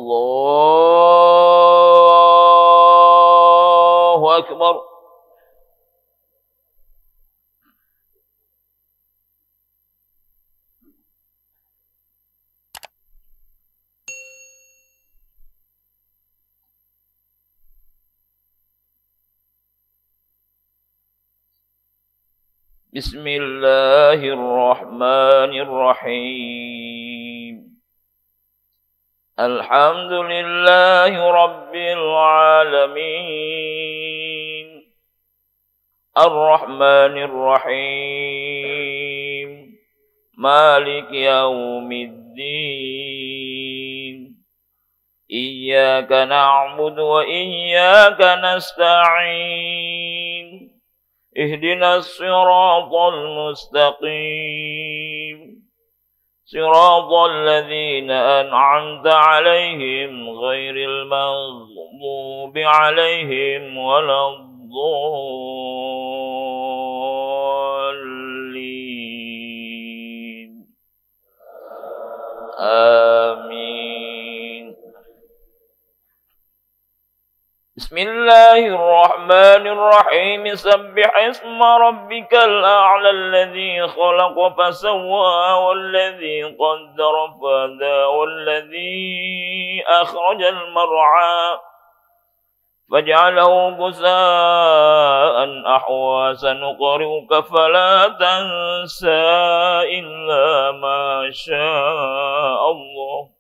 Allahu Akbar. Bismillahirrahmanirrahim. Alhamdulillahi rabbil alamin. Ar-Rahmanir Rahim. Malik yaumiddin. Iyyaka na'budu wa iyyaka nasta'in. Ihdinas siratal mustaqim. Siratal ladzina an'amta 'alaihim ghairil maghdubi 'alaihim waladdallin. Amin. Bismillahirrahmanirrahim. Sabbih isma rabbikal a'la alladzi khalaqa fasawwa walladzi qaddara fahada walladzi akhrajal mar'a faj'alahu ghusaa'an ahwa sanuqri'uka fala tansa illa ma syaa Allah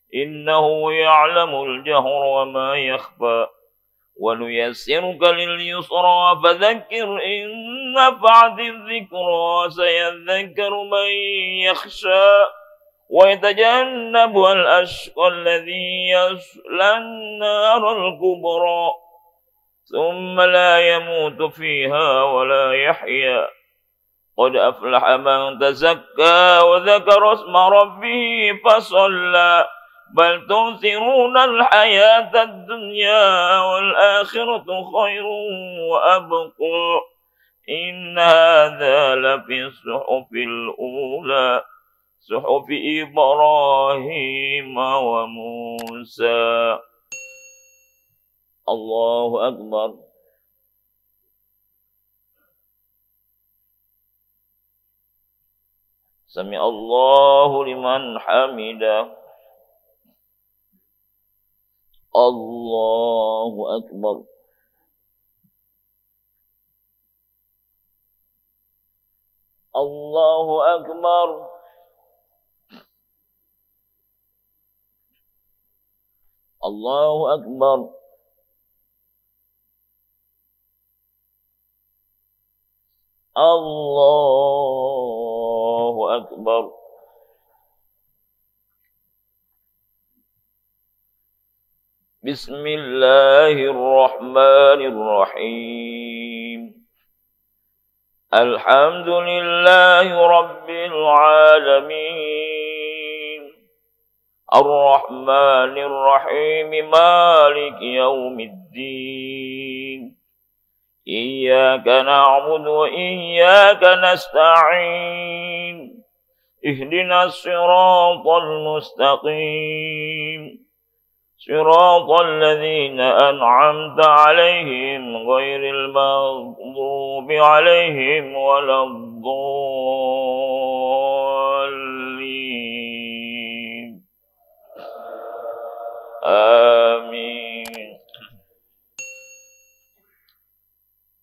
innahu ya'lamul jahra wa ma yakhfa وَنُيَسِّرُكَ لِلْيُسْرَى فَذَكِّرْ إِن نَّفَعَتِ الذِّكْرَى سَيَذَّكَّرُ مَن يَخْشَىٰ وَيَتَجَنَّبُهَا الْأَشْقَى الَّذِي يَصْلَى النَّارَ الْكُبْرَىٰ ثُمَّ لَا يَمُوتُ فِيهَا وَلَا يَحْيَىٰ قَدْ أَفْلَحَ مَن تَزَكَّىٰ وَذَكَرَ اسْمَ رَبِّهِ فَصَلَّىٰ بل تؤثرون الحياة الدنيا والآخرة خير وأبقى إن هذا لفي الصحف الأولى صحف إبراهيم وموسى. الله أكبر. سمع الله لمن حمده. Allahu Akbar. Allahu Akbar. Allahu Akbar. Allahu Akbar. Bismillahirrahmanirrahim. Alhamdulillahi rabbil alamin. Ar-Rahmanir Rahim. Maliki yaumiddin. Iyyaka na'budu wa iyyaka nasta'in. Ihdinas siratal mustaqim. صراط الذين أنعمت عليهم غير المغضوب عليهم ولا الضالين. آمين.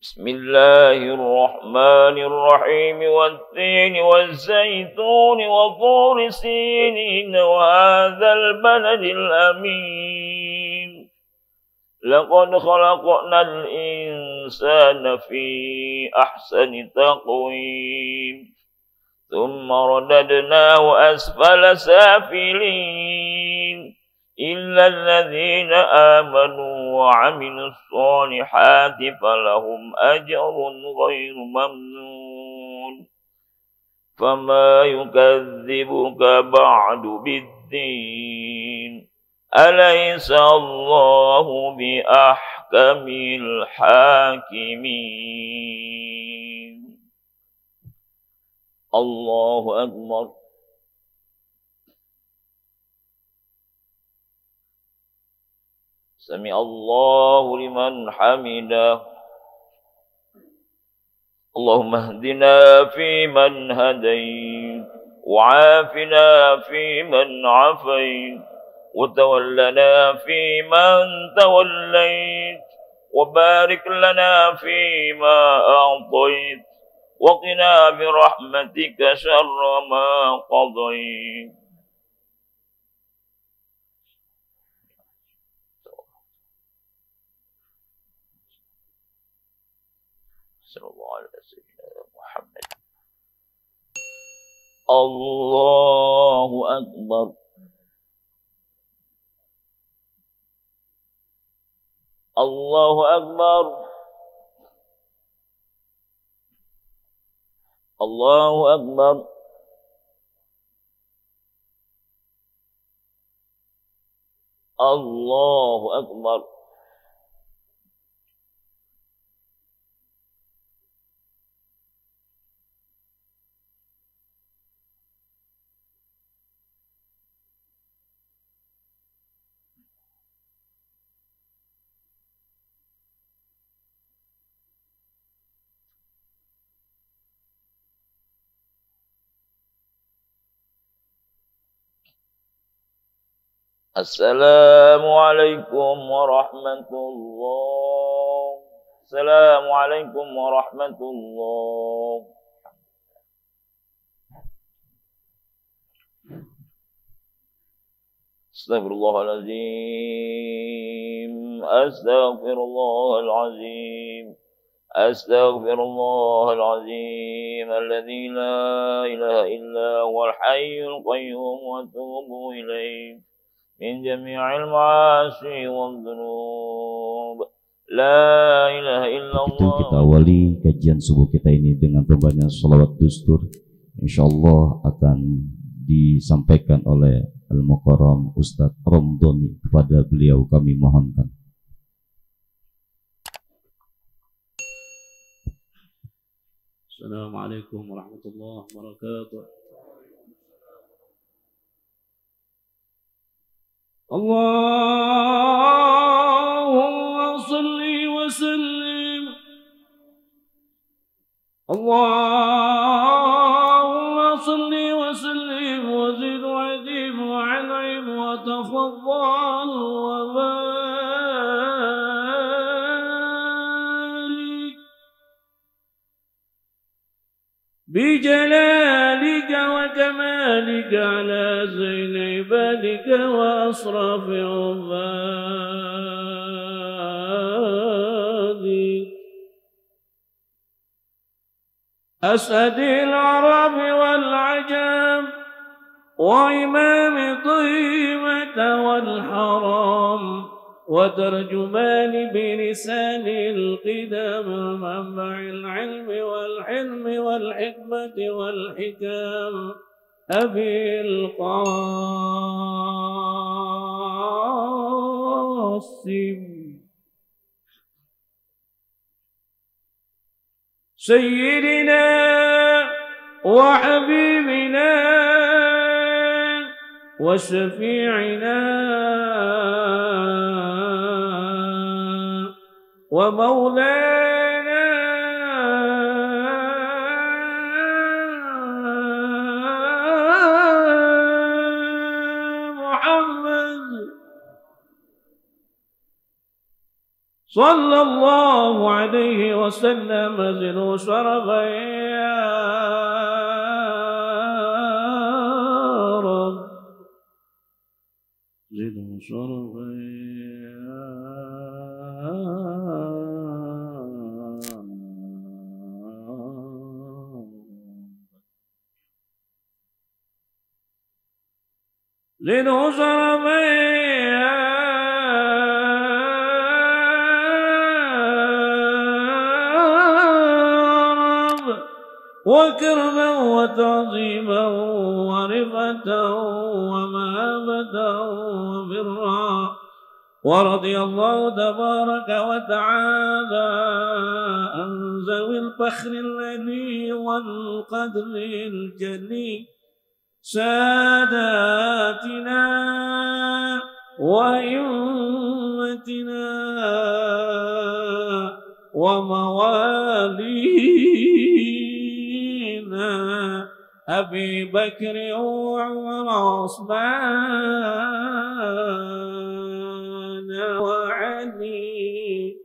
بسم الله الرحمن الرحيم. والتين والزيتون وطور سينين وهذا البلد الأمين لقد خلقنا الإنسان في أحسن تقويم ثم رددناه أسفل سافلين إلا الذين آمنوا وعملوا الصالحات فلهم أجر غير ممنون فما يكذبك بعد بالدين أليس الله بأحكم الحاكمين. الله أكبر. سمع الله لمن حمده اللهم اهدنا فيمن هديت وعافنا فيمن عافيت وتولنا فيمن توليت وبارك لنا فيما أعطيت وقنا برحمتك شر ما قضيت صلى الله على سيدنا محمد. الله أكبر. الله أكبر. الله أكبر. الله أكبر. السلام عليكم ورحمة الله. السلام عليكم ورحمة الله. أستغفر الله العظيم. أستغفر الله العظيم. أستغفر الله العظيم الذي لا إله إلا هو الحي القيوم وأتوب إليه من جميع المعاصي والذنوب. La ilaha illallah. Kita awali kajian subuh kita ini dengan pembacaan sholawat dustur. Insyaallah akan disampaikan oleh Al-Mukarram Ustadz Romdoni. Kepada beliau kami mohonkan. Assalamualaikum warahmatullahi wabarakatuh. Allahumma salli wa sallim. Allahumma salli wa sallim wa zid wa adim wa an'im wa tafaddal wa barik بجلالك وكمالك على زين عبادك وأصرف عبادك أسعد العرب والعجم وإمام طيبة والحرم وترجمان بلسان القدم منبع العلم والحلم والحكمة والحكم أبي القاسم سيدنا وحبيبنا وشفيعنا ومولانا محمد صلى الله عليه وسلم ذو شرفا يا رب ذو شرفا لنصر رب وكرما وتعظيما ورفة ومهابة وبرا ورضي الله تبارك وتعالى عن ذوي الفخر الذي والقدر الجليل ساداتنا وإمتنا أمتنا وموالينا أبي بكر وعمر وعثمان وعلي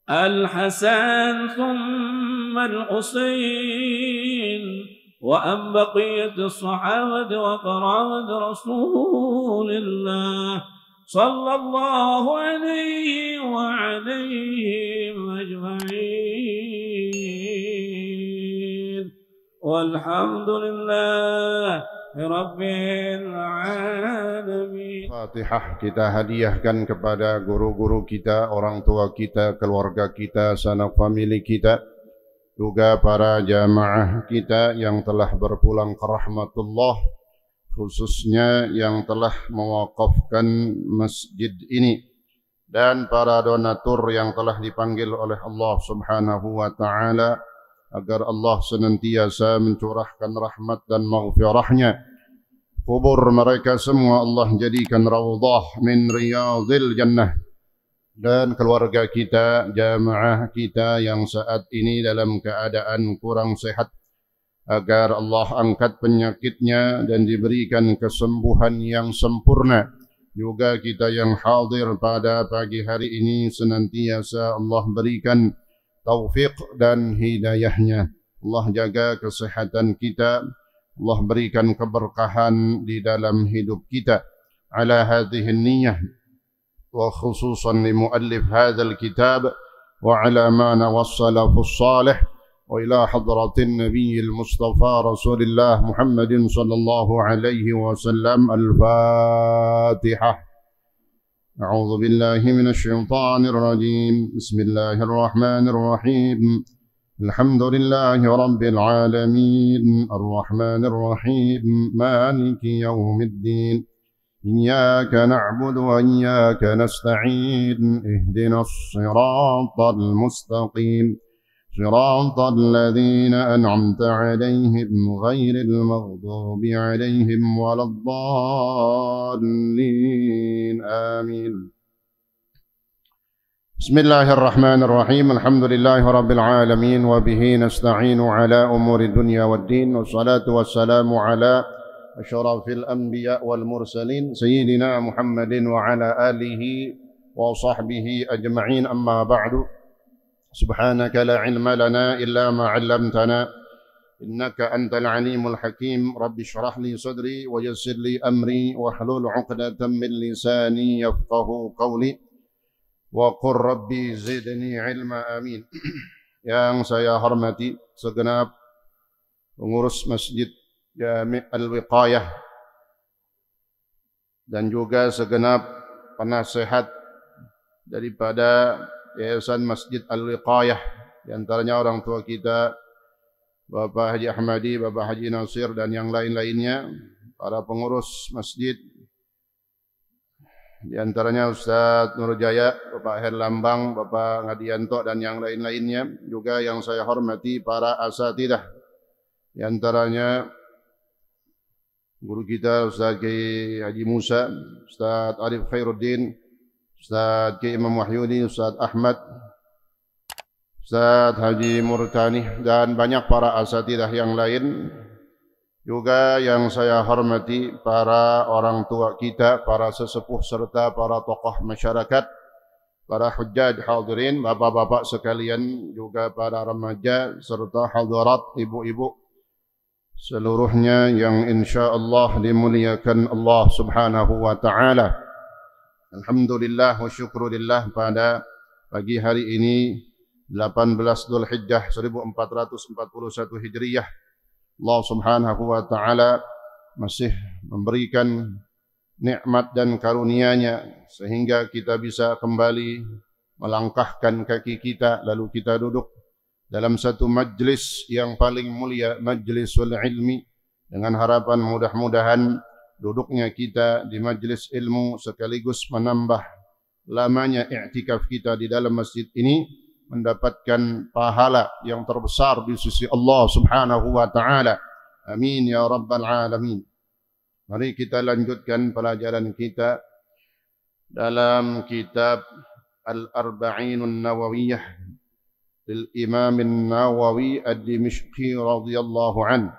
الحسن ثم الحسين وأن بقية الصحابة وقرابة رسول الله صلى الله عليه وعليهم أجمعين والحمد لله رب العالمين. Fatihah kita hadiahkan kepada guru-guru kita, orang tua kita, keluarga kita, sanak famili kita, juga para jamaah kita yang telah berpulang ke rahmatullah, khususnya yang telah mewakafkan masjid ini, dan para donatur yang telah dipanggil oleh Allah Subhanahu wa ta'ala agar Allah senantiasa mencurahkan rahmat dan maghfirahnya. Kubur mereka semua Allah jadikan raudhah min riyadil jannah. Dan keluarga kita, jamaah kita yang saat ini dalam keadaan kurang sehat, agar Allah angkat penyakitnya dan diberikan kesembuhan yang sempurna. Juga kita yang hadir pada pagi hari ini senantiasa Allah berikan taufik dan hidayahnya. Allah jaga kesehatan kita, Allah berikan keberkahan di dalam hidup kita. Ala hadhihi niyyah wa khususan li muallif hadzal kitab wa ala ma nawassalafus salih wa ila hadratin nabiyil mustafa rasulillah Muhammadin sallallahu alaihi wasallam. Al-Fatihah. A'udzu billahi minasy syaithanir rajim. Bismillahir rahmanir rahim. Alhamdulillahi rabbil alamin. Arrahmanir rahim. Maliki yaumiddin. إياك نعبد وإياك نستعين اهدنا الصراط المستقيم صراط الذين أنعمت عليهم غير المغضوب عليهم ولا الضالين آمين. بسم الله الرحمن الرحيم. الحمد لله رب العالمين وبه نستعين على أمور الدنيا والدين والصلاة والسلام على أشرف الأنبياء والمرسلين سيدنا محمد وعلى آله وصحبه أجمعين. أما بعد سبحانك لا علم لنا إلا ما علمتنا إنك أنت العليم الحكيم. رب اشرح لي صدري ويسر لي أمري واحلل عقدة من لساني يفقه قولي وقل ربي زدني علما آمين. Yang saya hormati segenap pengurus Masjid Jami' Al-Wiqayah dan juga segenap penasehat daripada Yayasan Masjid Al-Wiqayah, di antaranya orang tua kita Bapak Haji Ahmadi, Bapak Haji Nasir dan yang lain-lainnya, para pengurus masjid, di antaranya Ustaz Nurjaya, Bapak Herlambang, Bapak Ngadianto dan yang lain-lainnya, juga yang saya hormati para asatidah, di antaranya guru kita Ustaz Kiai Haji Musa, Ustaz Arif Khairuddin, Ustaz Kiai Imam Wahyudi, Ustaz Ahmad, Ustaz Haji Murtani dan banyak para asatidah yang lain. Juga yang saya hormati para orang tua kita, para sesepuh serta para tokoh masyarakat, para hujjaj hadirin, bapak-bapak sekalian, juga para remaja serta hadirat ibu-ibu seluruhnya yang insyaallah dimuliakan Allah Subhanahu wa taala. Alhamdulillah wa syukurillah, pada pagi hari ini 18 Dzulhijjah 1441 Hijriyah, Allah Subhanahu wa taala masih memberikan nikmat dan karunia-Nya sehingga kita bisa kembali melangkahkan kaki kita lalu kita duduk dalam satu majlis yang paling mulia, majlisul ilmi, dengan harapan mudah-mudahan duduknya kita di majlis ilmu sekaligus menambah lamanya i'tikaf kita di dalam masjid ini mendapatkan pahala yang terbesar di sisi Allah Subhanahu wa taala. Amin ya rabbal alamin. Mari kita lanjutkan pelajaran kita dalam kitab Al-Arba'in An-Nawawiyah lil Imam An-Nawawi Ad-Dimishqi radhiyallahu anhu.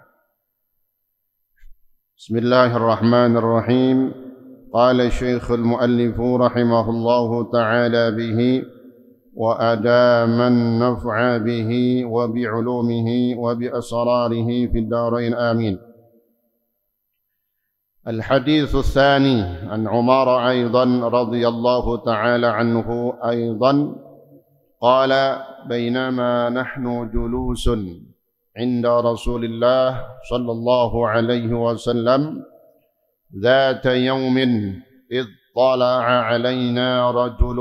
Bismillahirrahmanirrahim. Qala Syekh al-Muallif rahimahullahu ta'ala bihi wa adama an-naf'a bihi wa bi'ulumihi wa bi asrarihi fid darain amin. الحديث الثاني عن عمر أيضا رضي الله تعالى عنه أيضا قال بينما نحن جلوس عند رسول الله صلى الله عليه وسلم ذات يوم إذ طلع علينا رجل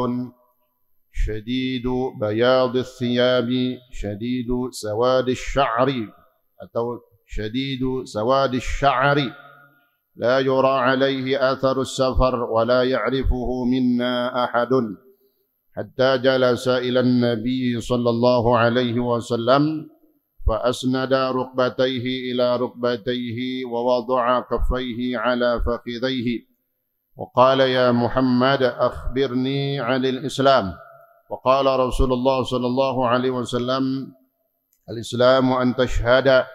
شديد بياض الثياب شديد سواد الشعر أو شديد سواد الشعر لا يرى عليه أثر السفر ولا يعرفه منا أحد حتى جلس إلى النبي صلى الله عليه وسلم فأسند ركبتيه إلى ركبتيه ووضع كفيه على فخذيه وقال يا محمد أخبرني عن الإسلام. وقال رسول الله صلى الله عليه وسلم الإسلام أن تشهد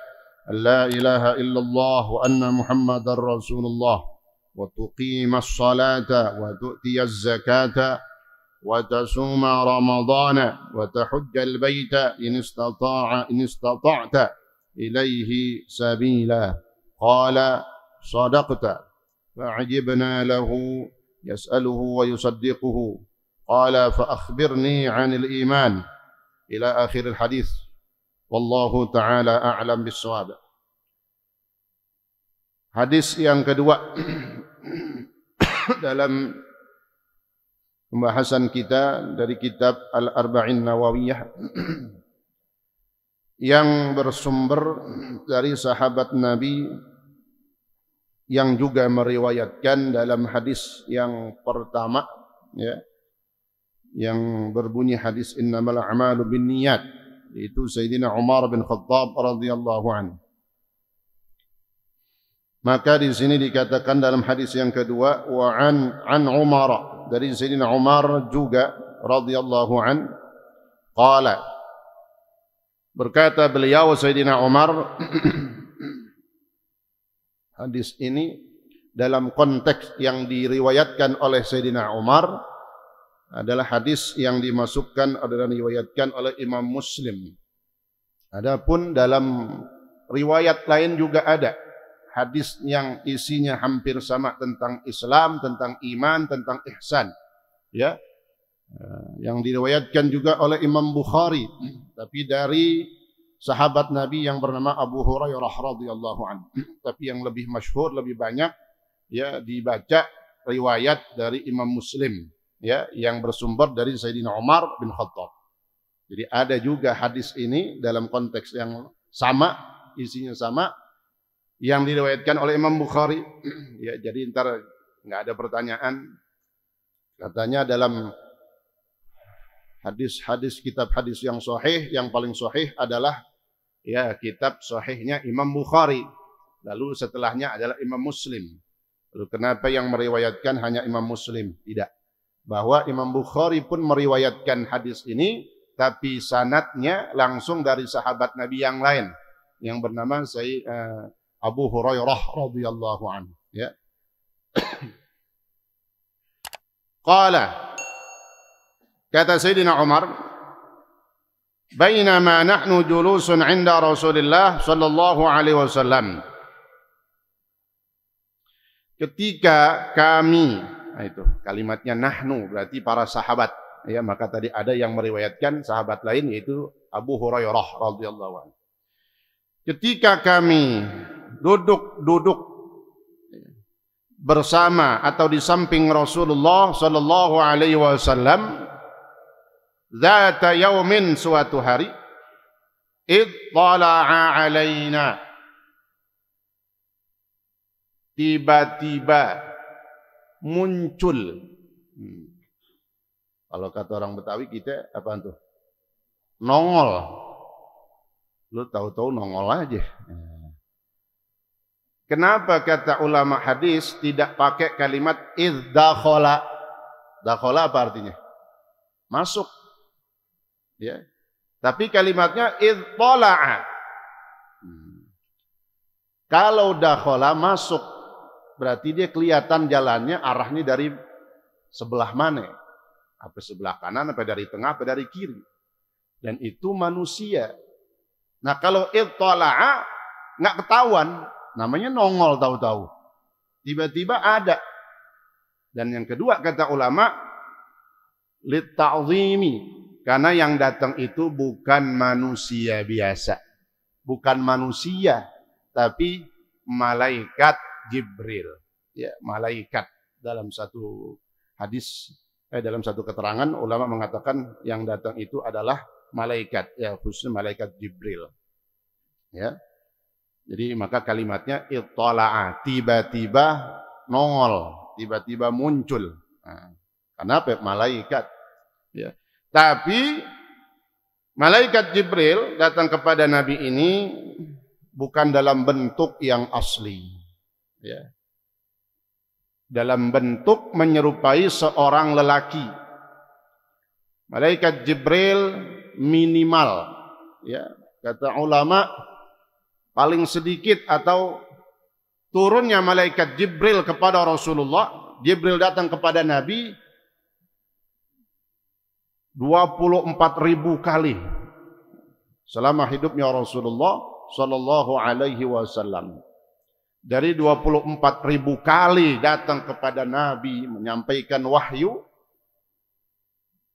لا إله إلا الله وأن محمد رسول الله وتقيم الصلاة وتؤتي الزكاة وتصوم رمضان وتحج البيت إن استطعت إليه سبيلا. قال صدقت. فعجبنا له يسأله ويصدقه. قال فأخبرني عن الإيمان إلى آخر الحديث. Wallahu ta'ala a'lam bis-shawab. Hadis yang kedua dalam pembahasan kita dari kitab Al-Arba'in Nawawiyah yang bersumber dari sahabat Nabi yang juga meriwayatkan dalam hadis yang pertama, ya, yang berbunyi hadis innamal a'malu binniyat, itu Sayyidina Umar bin Khattab radhiyallahu anhu. Maka di sini dikatakan dalam hadis yang kedua wa an Umar, dari Sayyidina Umar juga radhiyallahu an, qala, berkata beliau Sayyidina Umar hadis ini dalam konteks yang diriwayatkan oleh Sayyidina Umar adalah hadis yang dimasukkan adalah diriwayatkan oleh Imam Muslim. Adapun dalam riwayat lain juga ada hadis yang isinya hampir sama tentang Islam, tentang iman, tentang ihsan, ya, yang diriwayatkan juga oleh Imam Bukhari, tapi dari sahabat Nabi yang bernama Abu Hurairah radhiyallahu anhu. Tapi yang lebih masyhur, lebih banyak, ya, dibaca riwayat dari Imam Muslim, ya, yang bersumber dari Sayyidina Umar bin Khattab. Jadi ada juga hadis ini dalam konteks yang sama, isinya sama, yang diriwayatkan oleh Imam Bukhari. Ya, jadi ntar nggak ada pertanyaan. Katanya dalam hadis-hadis, kitab hadis yang sahih, yang paling sahih adalah, ya, kitab sahihnya Imam Bukhari. Lalu setelahnya adalah Imam Muslim. Lalu kenapa yang meriwayatkan hanya Imam Muslim? Tidak. Bahwa Imam Bukhari pun meriwayatkan hadis ini, tapi sanadnya langsung dari sahabat Nabi yang lain yang bernama Abu Hurairah radhiyallahu anhu, ya. Qala, kata Sayyidina Umar, bainama nahnu julusun 'inda Rasulillah sallallahu alaihi wasallam, ketika kami, nah itu kalimatnya nahnu berarti para sahabat, ya, maka tadi ada yang meriwayatkan sahabat lain yaitu Abu Hurairah radhiyallahu anhu. Ketika kami duduk bersama atau di samping Rasulullah sallallahu alaihi wasallam, zata yaumin, suatu hari, ittala'a alaina, tiba-tiba muncul. Kalau kata orang Betawi kita apa tuh? Nongol. Lu tahu-tahu nongol aja. Kenapa kata ulama hadis tidak pakai kalimat idzakhala? Dakhala apa artinya? Masuk. Ya. Tapi kalimatnya ittala'a. Kalau dakhala masuk, berarti dia kelihatan jalannya arahnya dari sebelah mana? Apa sebelah kanan, apa dari tengah, apa dari kiri. Dan itu manusia. Nah kalau ittala'a nggak ketahuan, namanya nongol tahu-tahu. Tiba-tiba ada. Dan yang kedua kata ulama, litta'zimi. Karena yang datang itu bukan manusia biasa. Bukan manusia, tapi malaikat Jibril. Ya, malaikat. Dalam satu hadis, dalam satu keterangan, ulama mengatakan yang datang itu adalah malaikat. Ya, khususnya malaikat Jibril. Ya. Jadi maka kalimatnya ittala'a. Tiba-tiba nongol. Tiba-tiba muncul. Nah, kenapa? Malaikat. Ya. Tapi malaikat Jibril datang kepada Nabi ini bukan dalam bentuk yang asli, ya. Dalam bentuk menyerupai seorang lelaki. Malaikat Jibril minimal, ya, kata ulama paling sedikit atau turunnya malaikat Jibril kepada Rasulullah, Jibril datang kepada Nabi 24.000 kali selama hidupnya Rasulullah sallallahu alaihi wasallam. Dari 24.000 kali datang kepada Nabi menyampaikan wahyu,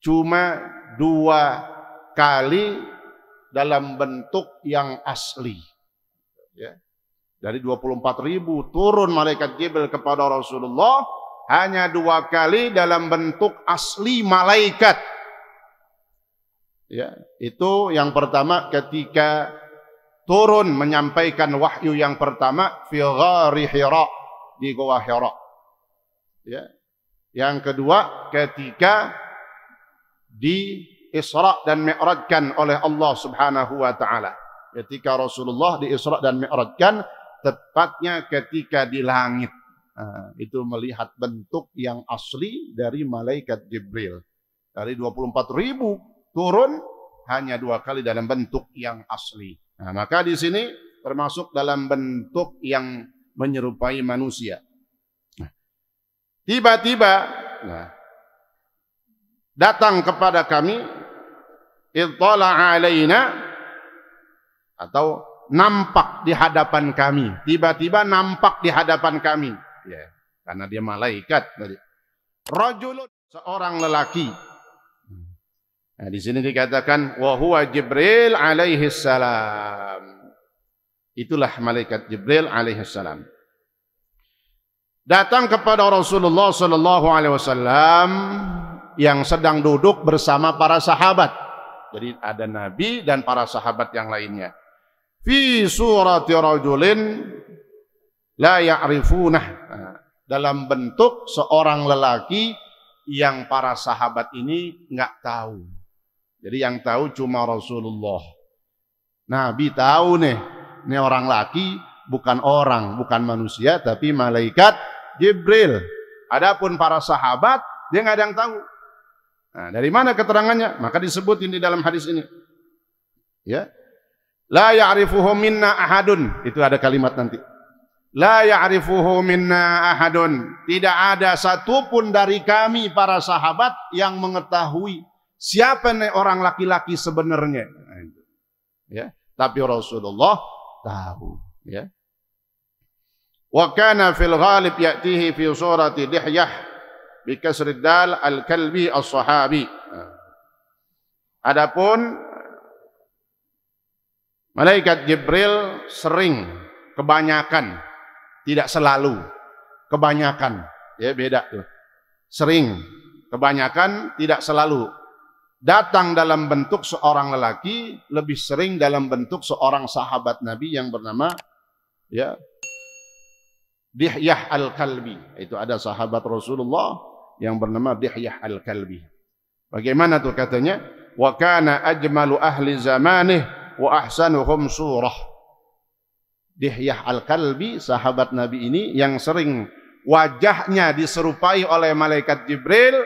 cuma 2 kali dalam bentuk yang asli. Ya. Dari 24.000 turun malaikat Jibril kepada Rasulullah, hanya 2 kali dalam bentuk asli malaikat. Ya, itu yang pertama ketika turun menyampaikan wahyu yang pertama fi ghari Hira, di Gua Hira. Ya. Yang kedua ketika di Isra dan Mi'rajkan oleh Allah Subhanahu wa taala. Ketika Rasulullah di Isra dan Mi'rajkan, tepatnya ketika di langit. Nah, itu melihat bentuk yang asli dari malaikat Jibril. Dari 24.000 turun hanya 2 kali dalam bentuk yang asli. Nah, maka di sini termasuk dalam bentuk yang menyerupai manusia. Tiba-tiba datang kepada kami, ittala'a alaina, atau nampak di hadapan kami. Tiba-tiba nampak di hadapan kami. Ya, karena dia malaikat tadi. Rajulun, seorang lelaki. Nah, di sini dikatakan wa huwa Jibril alaihi salam. Itulah malaikat Jibril alaihi salam. Datang kepada Rasulullah sallallahu alaihi wasallam yang sedang duduk bersama para sahabat. Jadi ada Nabi dan para sahabat yang lainnya. Fi surati rajulin la ya'rifunah. Dalam bentuk seorang lelaki yang para sahabat ini enggak tahu. Jadi yang tahu cuma Rasulullah. Nabi tahu nih, ini orang laki, bukan orang, bukan manusia, tapi malaikat Jibril. Adapun para sahabat, dia nggak ada yang tahu. Nah, dari mana keterangannya? Maka disebutin di dalam hadis ini. Ya, la ya'rifuhu minna ahadun. Itu ada kalimat nanti. La ya'rifuhu minna ahadun. Tidak ada satupun dari kami para sahabat yang mengetahui siapa nih orang laki-laki sebenarnya. Ya, tapi Rasulullah tahu, ya. Wa kana fil ghalib ya'tihi fi surati Dihyah bi kasri dal al-kalbi as-sahabi. Adapun malaikat Jibril sering, kebanyakan, tidak selalu, kebanyakan, ya beda tuh. Sering, kebanyakan, tidak selalu. Datang dalam bentuk seorang lelaki, lebih sering dalam bentuk seorang sahabat Nabi yang bernama, ya, Dihyah al-Kalbi. Itu ada sahabat Rasulullah yang bernama Dihyah al-Kalbi. Bagaimana tuh katanya? Wa kana ajmalu ahli zamanih wa ahsanuhum surah. Dihyah al-Kalbi, sahabat Nabi ini yang sering wajahnya diserupai oleh malaikat Jibril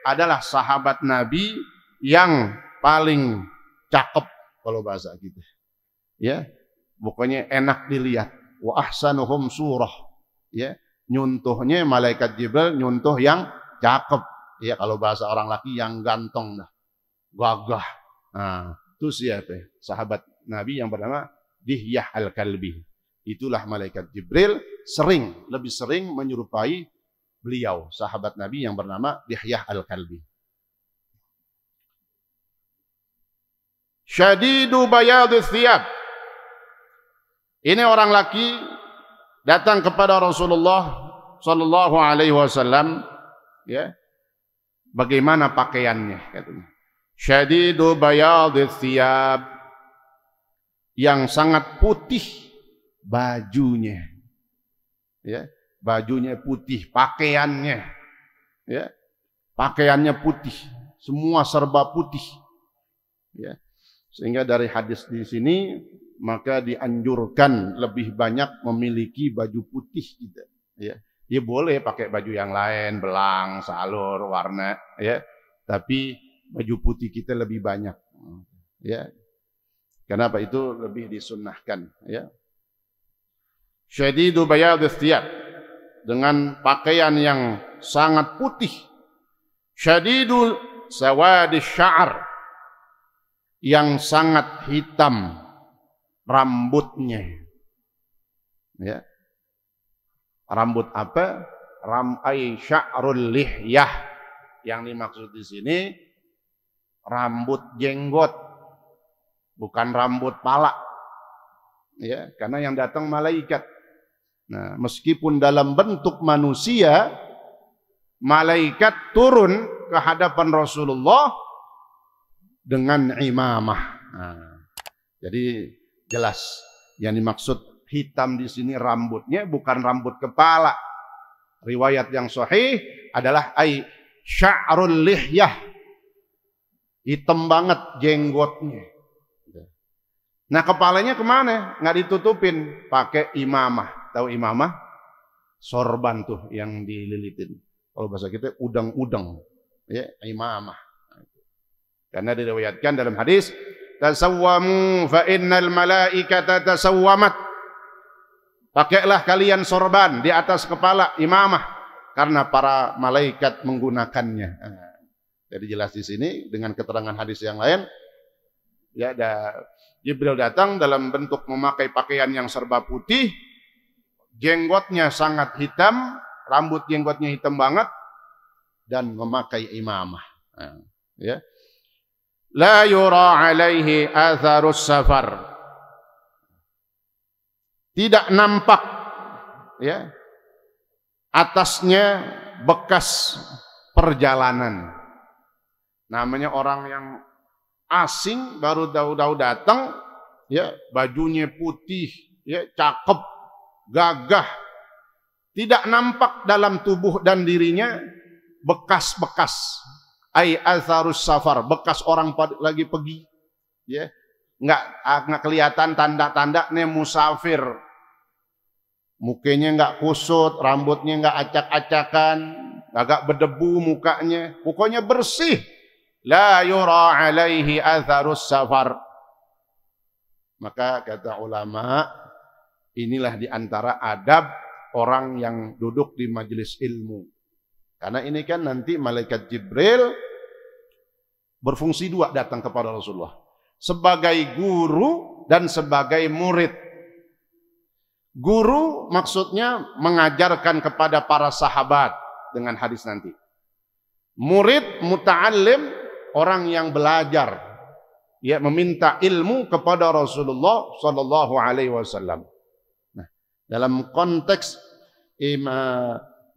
adalah sahabat Nabi yang paling cakep kalau bahasa kita. Ya, pokoknya enak dilihat. Wa ahsanuhum surah. Ya, nyuntuhnya malaikat Jibril nyuntuh yang cakep. Ya, kalau bahasa orang laki yang ganteng dah. Gagah. Nah, itu siapa? Sahabat Nabi yang bernama Dihyah Al-Kalbi. Itulah malaikat Jibril lebih sering menyerupai beliau, sahabat Nabi yang bernama Dihyah Al-Kalbi. Syadidu bayadus thiyab. Ini orang laki datang kepada Rasulullah sallallahu alaihi wasallam, ya. Bagaimana pakaiannya katanya. Syadidu bayadus thiyab, yang sangat putih bajunya. Ya, bajunya putih, pakaiannya. Ya. Pakaiannya putih, semua serba putih. Ya. Sehingga dari hadis di sini maka dianjurkan lebih banyak memiliki baju putih kita. Ya, ya boleh pakai baju yang lain, belang, salur, warna, ya. Tapi baju putih kita lebih banyak. Ya. Kenapa itu lebih disunnahkan? Ya. Syadidu bayadus thiyab, dengan pakaian yang sangat putih. Syadidu sawadis sya'ar, yang sangat hitam rambutnya. Ya. Rambut apa? Ramai sya'rul lihyah. Yang dimaksud di sini rambut jenggot, bukan rambut pala. Ya, karena yang datang malaikat. Nah, meskipun dalam bentuk manusia, malaikat turun ke hadapan Rasulullah dengan imamah. Nah, jadi jelas yang dimaksud hitam di sini rambutnya bukan rambut kepala. Riwayat yang sahih adalah ai sya'rul lihyah, hitam banget jenggotnya. Nah, kepalanya kemana? Nggak ditutupin, pakai imamah. Tahu imamah? Sorban tuh yang dililitin. Kalau bahasa kita udang-udang, ya, imamah. Karena diriwayatkan dalam hadis, tasawwamu fa innal malaikata tasawwamat. Pakailah kalian sorban di atas kepala, imamah, karena para malaikat menggunakannya. Jadi jelas di sini dengan keterangan hadis yang lain, ya, Jibril datang dalam bentuk memakai pakaian yang serba putih, jenggotnya sangat hitam, rambut jenggotnya hitam banget, dan memakai imamah. Ya. La yura alaihi atharus safar. Tidak nampak, ya, atasnya bekas perjalanan. Namanya orang yang asing baru tahu-tahu datang, ya, bajunya putih, ya, cakep, gagah. Tidak nampak dalam tubuh dan dirinya bekas-bekas. Ai atharus safar, bekas orang lagi pergi, ya. Enggak kelihatan tanda-tandanya musafir. Mukanya enggak kusut, rambutnya enggak acak-acakan, agak berdebu mukanya, pokoknya bersih. La yura alaihi atharus safar. Maka kata ulama, inilah di antara adab orang yang duduk di majelis ilmu. Karena ini kan nanti malaikat Jibril berfungsi dua datang kepada Rasulullah. Sebagai guru dan sebagai murid. Guru maksudnya mengajarkan kepada para sahabat dengan hadis nanti. Murid, muta'allim, orang yang belajar, ya, meminta ilmu kepada Rasulullah sallallahu alaihi wasallam. Nah, dalam konteks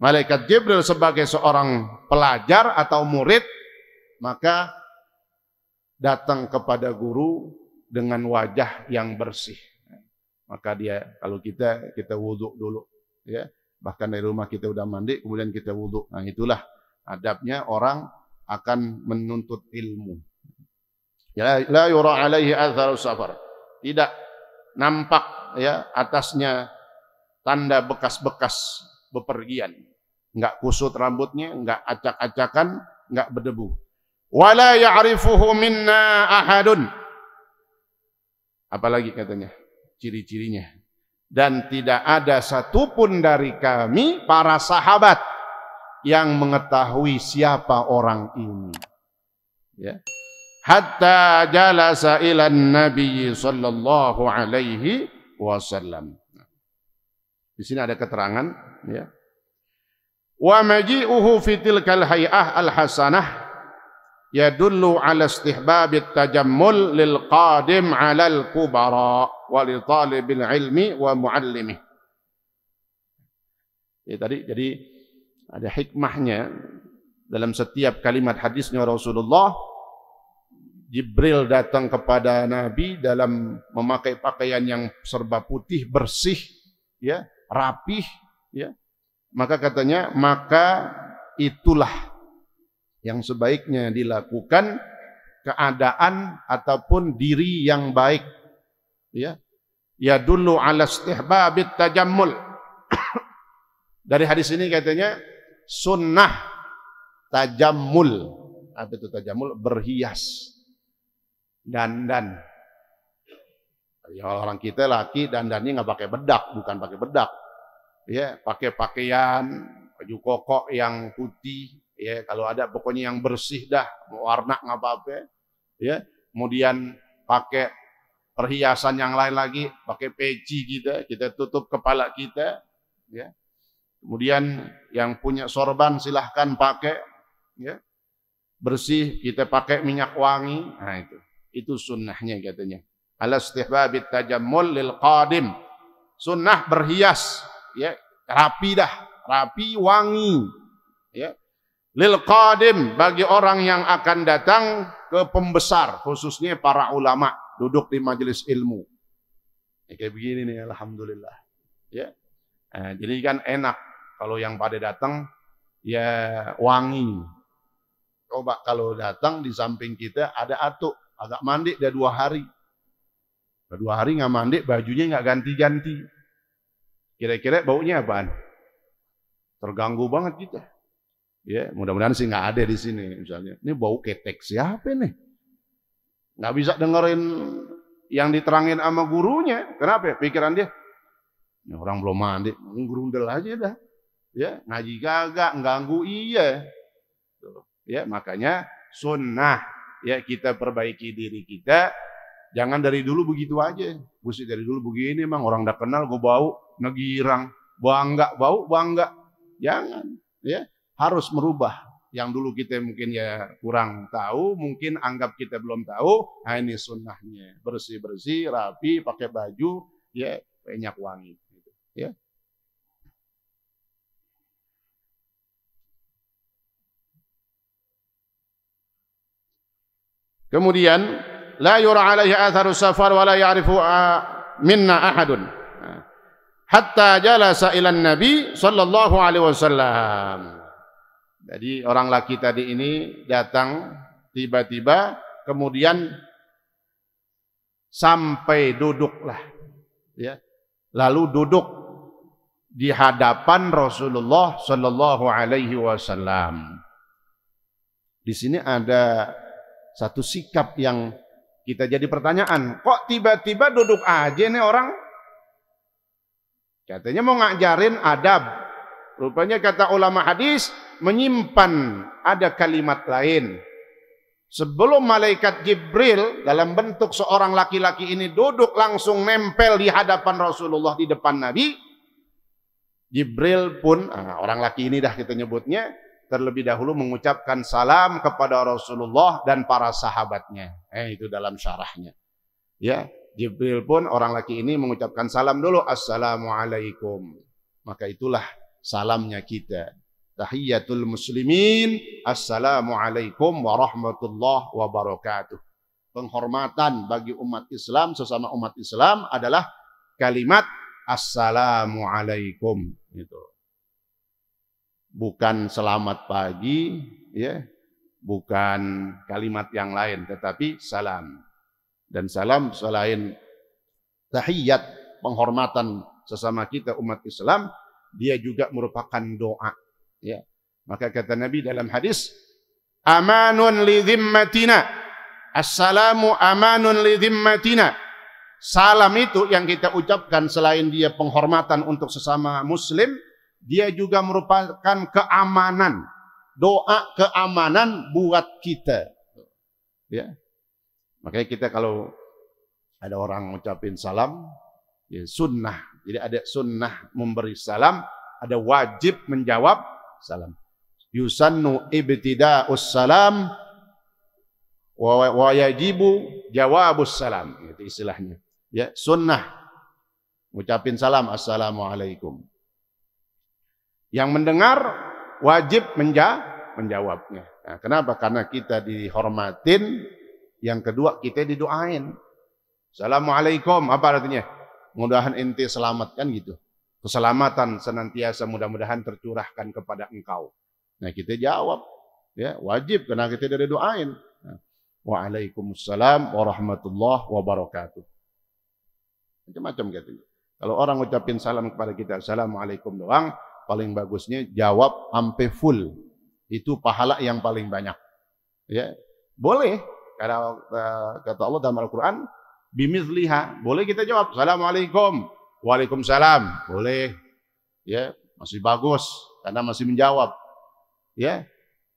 malaikat Jibril sebagai seorang pelajar atau murid, maka datang kepada guru dengan wajah yang bersih. Maka dia, kalau kita wudhu dulu, ya, bahkan dari rumah kita udah mandi, kemudian kita wudhu. Nah, itulah adabnya orang akan menuntut ilmu. Ya, la yura alaihi atharus safar. Tidak nampak, ya, atasnya tanda bekas-bekas bepergian. Enggak kusut rambutnya, enggak acak-acakan, enggak berdebu. Wala ya'rifuhu minna ahadun. Apalagi katanya ciri-cirinya. Dan tidak ada satupun dari kami para sahabat yang mengetahui siapa orang ini. Ya. Hatta jalasa ila Nabi sallallahu alaihi wasallam. Di sini ada keterangan, ya. Wa maji'uhu fi tilkal hay'ah al-hasanah yadullu ala istihbabit tajammul lil qadim ala al-kubara wa li talibil ilmi wa muallimih. Jadi ada hikmahnya dalam setiap kalimat hadisnya Rasulullah. Jibril datang kepada Nabi dalam memakai pakaian yang serba putih, bersih, ya, rapih, ya. Maka katanya, maka itulah yang sebaiknya dilakukan keadaan ataupun diri yang baik, ya. Yadullu ala istihbabit tajammul. Dari hadis ini katanya sunnah tajammul. Apa itu tajammul? Berhias. Dandan. Ya, orang kita laki dandannya nggak pakai bedak, bukan pakai bedak. Ya, pakai pakaian baju koko yang putih, ya, kalau ada pokoknya yang bersih dah, warna nggak apa-apa, ya. Kemudian pakai perhiasan yang lain lagi, pakai peci kita tutup kepala kita, ya. Kemudian yang punya sorban silahkan pakai, ya. Bersih, kita pakai minyak wangi. Nah, itu sunnahnya katanya. Ala istihbabit tajammul lil qadim. Sunnah berhias, ya, rapi dah, rapi wangi, ya. Lil qadim, bagi orang yang akan datang ke pembesar, khususnya para ulama duduk di majelis ilmu. Ya, kayak begini nih, alhamdulillah, ya. Nah, jadi kan enak kalau yang pada datang ya wangi. Coba kalau datang di samping kita ada atuk, agak mandi udah 2 hari. Udah 2 hari nggak mandi, bajunya nggak ganti-ganti. Kira-kira baunya apaan? Terganggu banget kita. Ya, mudah-mudahan sih nggak ada di sini misalnya. Ini bau ketek siapa nih? Nggak bisa dengerin yang diterangin sama gurunya. Kenapa? Pikiran dia, ini orang belum mandi, gerundel aja dah. Ya, ngaji kagak, ganggu iya. Ya, makanya sunnah, ya, kita perbaiki diri kita. Jangan dari dulu begitu aja. Busi dari dulu begini, emang orang udah kenal gue bau, ngegirang, bangga, bau, bangga. Jangan, ya, harus merubah. Yang dulu kita mungkin ya kurang tahu, mungkin anggap kita belum tahu. Nah, ini sunnahnya, bersih-bersih, rapi, pakai baju, ya, minyak wangi, gitu, ya. Kemudian la yura alaihi atharu safar wa la ya'rifu minna ahadun hatta jalasa ila Nabi sallallahu alaihi wasallam. Jadi orang laki tadi ini datang tiba-tiba, kemudian sampai duduklah, ya. Lalu duduk di hadapan Rasulullah sallallahu alaihi wasallam. Di sini ada satu sikap yang kita jadi pertanyaan, kok tiba-tiba duduk aja nih orang? Katanya mau ngajarin adab. Rupanya kata ulama hadis menyimpan ada kalimat lain. Sebelum malaikat Jibril dalam bentuk seorang laki-laki ini duduk langsung nempel di hadapan Rasulullah di depan Nabi, Jibril pun, orang laki ini dah kita nyebutnya, terlebih dahulu mengucapkan salam kepada Rasulullah dan para sahabatnya. Itu dalam syarahnya. Ya, Jibril pun orang laki ini mengucapkan salam dulu, assalamualaikum. Maka itulah salamnya kita. Tahiyyatul muslimin, assalamualaikum warahmatullahi wabarakatuh. Penghormatan bagi umat Islam, sesama umat Islam adalah kalimat assalamualaikum. Gitu. Bukan selamat pagi, ya, bukan kalimat yang lain, tetapi salam. Dan salam selain tahiyyat, penghormatan sesama kita umat Islam, dia juga merupakan doa, ya. Maka kata Nabi dalam hadis, amanun li dhimmatina. Assalamu amanun li dhimmatina. Salam itu yang kita ucapkan selain dia penghormatan untuk sesama muslim, dia juga merupakan keamanan. Doa keamanan buat kita. Ya. Makanya kita kalau ada orang ngucapin salam, ya sunnah. Jadi ada sunnah memberi salam, ada wajib menjawab salam. Yusannu ibtida'us salam wa yajibu jawabus salam. Itu istilahnya. Ya, sunnah ngucapin salam assalamualaikum. Yang mendengar wajib menjawabnya. Nah, kenapa? Karena kita dihormatin. Yang kedua kita didoain. Assalamualaikum, apa artinya? Mudah-mudahan ente selamat, kan gitu. Keselamatan senantiasa mudah-mudahan tercurahkan kepada engkau. Nah, kita jawab, ya, wajib karena kita dari doain. Nah, Waalaikumsalam warahmatullahi wabarakatuh. Macam-macam gitu. Kalau orang ngucapin salam kepada kita, assalamualaikum doang, paling bagusnya jawab sampai full. Itu pahala yang paling banyak. Ya, boleh. Karena kata Allah dalam Al-Quran, bimithliha, boleh kita jawab assalamualaikum, waalaikumsalam, boleh. Ya, masih bagus karena masih menjawab. Ya,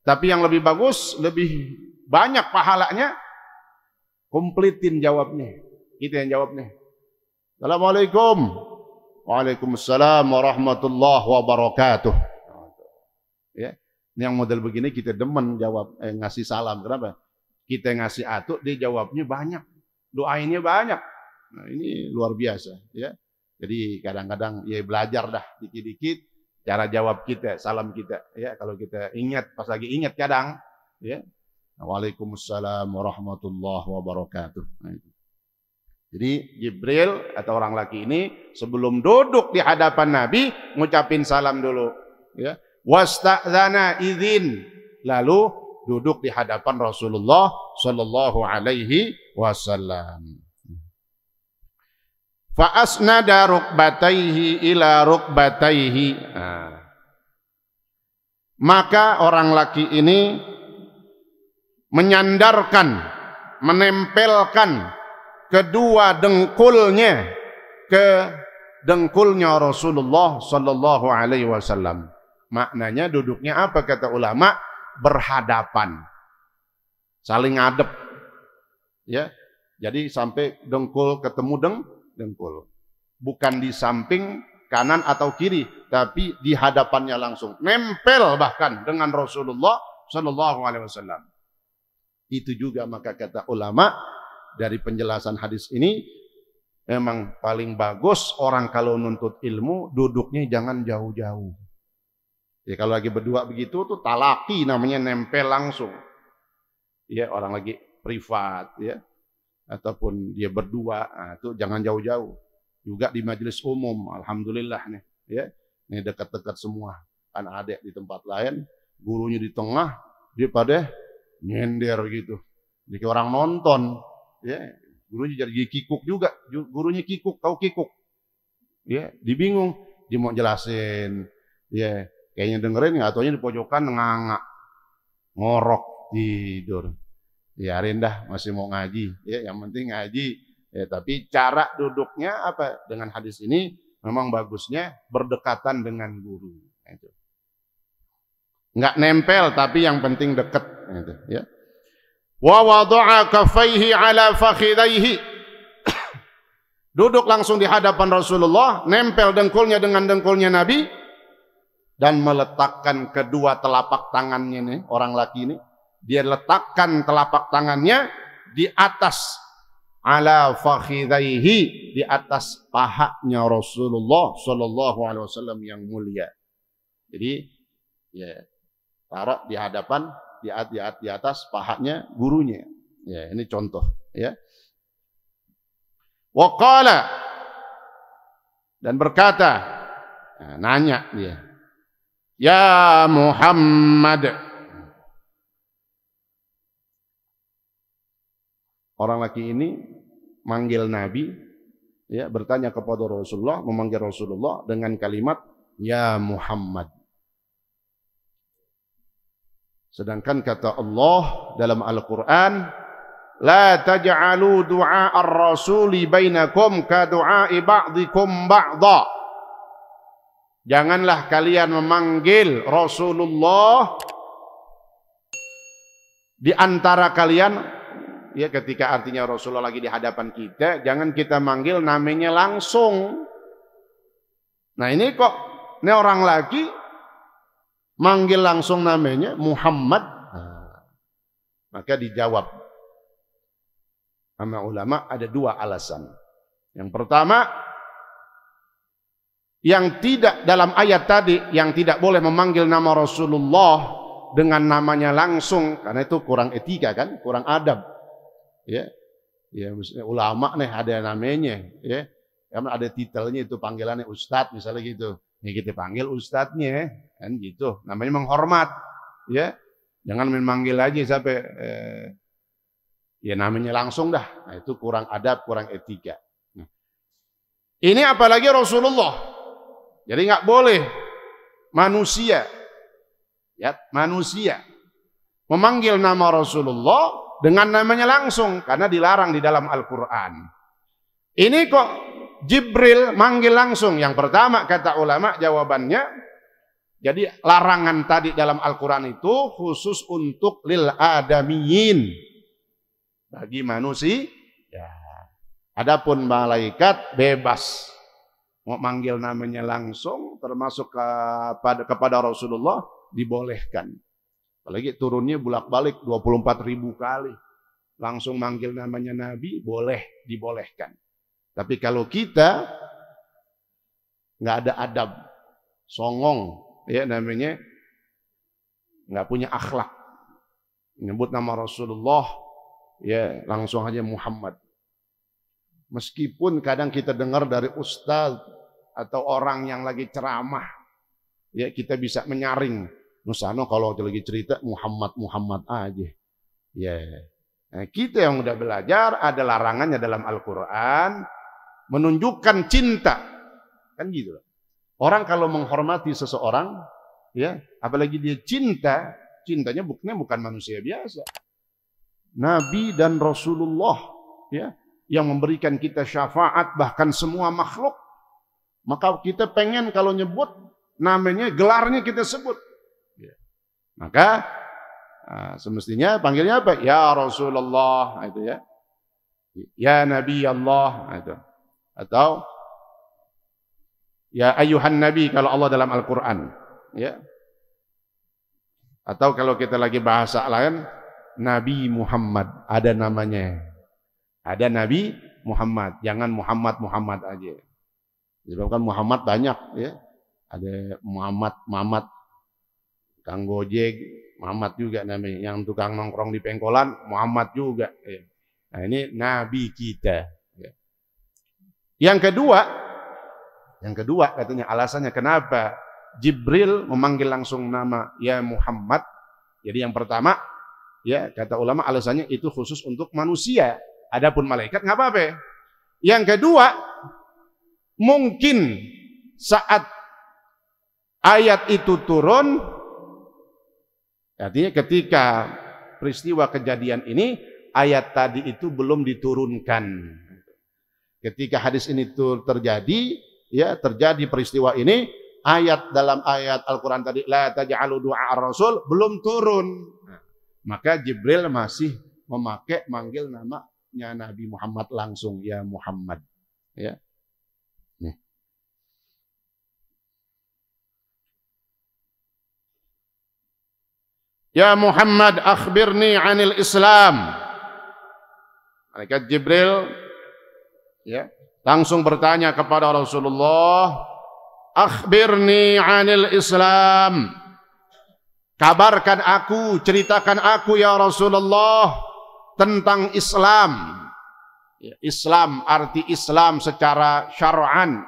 tapi yang lebih bagus, lebih banyak pahalanya, kompletin jawabnya. Kita yang jawabnya. Assalamualaikum. Waalaikumsalam warahmatullahi wabarakatuh. Ya, ini yang model begini kita demen jawab, ngasih salam. Kenapa? Kita ngasih atuk, dia jawabnya banyak, doainnya banyak. Nah, ini luar biasa. Ya, jadi kadang-kadang ya belajar dah dikit-dikit cara jawab kita, salam kita. Ya, kalau kita ingat, pas lagi ingat kadang, ya. Waalaikumsalam warahmatullahi wabarakatuh. Nah, itu. Jadi Jibril atau orang laki ini sebelum duduk di hadapan Nabi ngucapin salam dulu, ya. Wasta'dzana idzin, lalu duduk di hadapan Rasulullah sallallahu alaihi wasallam. Fa asnada rukbataihi ila rukbataihi. Maka orang laki ini menyandarkan, menempelkan kedua dengkulnya ke dengkulnya Rasulullah sallallahu alaihi wasallam. Maknanya duduknya apa kata ulama? Berhadapan. Saling ngadep. Ya. Jadi sampai dengkul ketemu dengkul. Bukan di samping kanan atau kiri, tapi di hadapannya langsung. Nempel bahkan dengan Rasulullah sallallahu alaihi wasallam. Itu juga maka kata ulama dari penjelasan hadis ini, memang paling bagus orang kalau nuntut ilmu duduknya jangan jauh-jauh. Ya kalau lagi berdua begitu tuh talaki namanya, nempel langsung. Ya orang lagi privat ya, ataupun dia berdua, nah, itu jangan jauh-jauh. Juga di majelis umum, alhamdulillah nih, ya ini dekat-dekat semua. Kan ada di tempat lain, gurunya di tengah, dia pada nyender gitu, jadi orang nonton. Ya, gurunya jadi kikuk juga, gurunya kikuk, tahu kikuk. Ya, dibingung, dia mau jelasin. Ya, kayaknya dengerin nggak, taunya di pojokan ngangak, ngorok, tidur. Ya, rindah masih mau ngaji. Ya, yang penting ngaji. Ya, tapi cara duduknya apa? Dengan hadis ini memang bagusnya berdekatan dengan guru. Itu. Nggak nempel, tapi yang penting dekat. Itu, ya. Wa wada'a kaffaihi ala fakhidaihi. Duduk langsung di hadapan Rasulullah, nempel dengkulnya dengan dengkulnya Nabi, dan meletakkan kedua telapak tangannya nih, orang laki ini, dia letakkan telapak tangannya di atas ala fakhidaihi, di atas pahanya Rasulullah sallallahu alaihi wasallam yang mulia. Jadi ya taruh di hadapan, di atas pahanya gurunya. Ya, ini contoh ya. Wa qala, dan berkata, nah, nanya dia, ya Muhammad. Orang laki ini manggil Nabi, ya, bertanya kepada Rasulullah, memanggil Rasulullah dengan kalimat ya Muhammad. Sedangkan kata Allah dalam Al-Quran, la taj'alu du'a ar-rasuli bainakum ka du'ai ba'dikum ba'da. Janganlah kalian memanggil Rasulullah di antara kalian, ya, ketika artinya Rasulullah lagi di hadapan kita, jangan kita manggil namanya langsung. Nah ini kok, ini orang lagi manggil langsung namanya Muhammad. Maka dijawab sama ulama ada dua alasan. Yang pertama, yang tidak dalam ayat tadi, yang tidak boleh memanggil nama Rasulullah dengan namanya langsung, karena itu kurang etika kan, kurang adab. Ya, ya, ulama nih ada namanya, ya, ada titelnya itu panggilannya Ustadz misalnya gitu. Ya kita panggil ustadznya, kan gitu. Namanya menghormat, ya. Jangan memanggil aja sampai ya namanya langsung dah. Nah, itu kurang adab, kurang etika. Nah. Ini apalagi Rasulullah. Jadi nggak boleh manusia, ya, manusia memanggil nama Rasulullah dengan namanya langsung karena dilarang di dalam Al-Qur'an. Ini kok Jibril manggil langsung. Yang pertama kata ulama jawabannya, jadi larangan tadi dalam Al-Quran itu khusus untuk lil adamiyin, bagi manusia. Ya. Adapun malaikat bebas mau manggil namanya langsung, termasuk kepada Rasulullah dibolehkan. Apalagi turunnya bolak-balik 24.000 kali. Langsung manggil namanya Nabi boleh, dibolehkan. Tapi kalau kita nggak ada adab, songong, ya namanya, nggak punya akhlak, menyebut nama Rasulullah, ya langsung aja Muhammad. Meskipun kadang kita dengar dari ustaz atau orang yang lagi ceramah, ya kita bisa menyaring. Nusano kalau lagi cerita Muhammad aja, ya. Nah, kita yang udah belajar ada larangannya dalam Al-Quran. Menunjukkan cinta, kan gitu. Orang kalau menghormati seseorang, ya, apalagi dia cinta, cintanya bukan manusia biasa. Nabi dan Rasulullah, ya, yang memberikan kita syafaat bahkan semua makhluk. Maka kita pengen kalau nyebut namanya, gelarnya kita sebut. Ya. Maka semestinya panggilnya apa? Ya Rasulullah, itu ya. Ya Nabi Allah, itu. Atau ya ayuhan nabi kalau Allah dalam Al-Quran, ya. Atau kalau kita lagi bahasa lain, Nabi Muhammad, ada namanya, ada Nabi Muhammad, jangan Muhammad aja. Sebab kan Muhammad banyak, ya. Ada Muhammad Kang Gojek, Muhammad juga namanya, yang tukang nongkrong di pengkolan Muhammad juga, ya. Nah ini Nabi kita. Yang kedua katanya alasannya kenapa Jibril memanggil langsung nama ya Muhammad. Jadi yang pertama, ya kata ulama alasannya itu khusus untuk manusia. Adapun malaikat nggak apa-apa. Yang kedua, mungkin saat ayat itu turun, artinya ketika peristiwa kejadian ini ayat tadi itu belum diturunkan. Ketika hadis ini terjadi, ya terjadi peristiwa ini, ayat dalam ayat Al-Quran tadi, la taj'alu du'a ar-rasul, belum turun. Nah, maka Jibril masih memakai manggil namanya Nabi Muhammad langsung, ya Muhammad. Ya. Nih. Ya Muhammad, akhbirni 'anil Islam. Malaikat Jibril, ya, langsung bertanya kepada Rasulullah, akhbirni 'anil Islam. Kabarkan aku, ceritakan aku ya Rasulullah tentang Islam. Ya, Islam, arti Islam secara syar'an.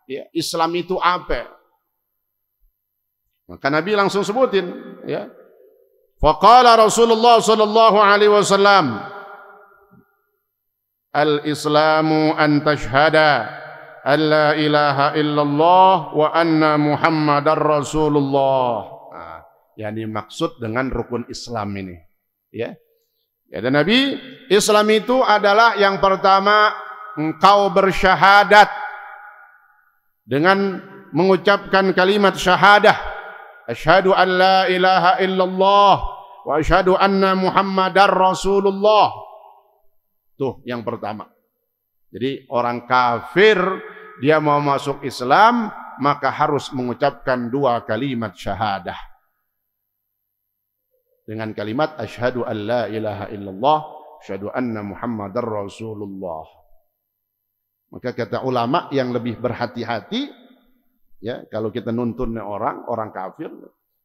Ya, Islam itu apa? Maka Nabi langsung sebutin, ya. Faqala Rasulullah sallallahu alaihi wasallam, al-Islamu an tashhada an la ilaha illallah wa anna Muhammadar Rasulullah. Nah, yang dimaksud dengan rukun Islam ini. Ya. Kata Nabi, Islam itu adalah yang pertama engkau bersyahadat dengan mengucapkan kalimat syahadah. Asyhadu an la ilaha illallah wa asyhadu anna Muhammadar Rasulullah. Tuh yang pertama. Jadi orang kafir dia mau masuk Islam maka harus mengucapkan 2 kalimat syahadah. Dengan kalimat asyhadu an la ilaha illallah, asyhadu anna Muhammadar Rasulullah. Maka kata ulama yang lebih berhati-hati, ya kalau kita nuntun orang kafir,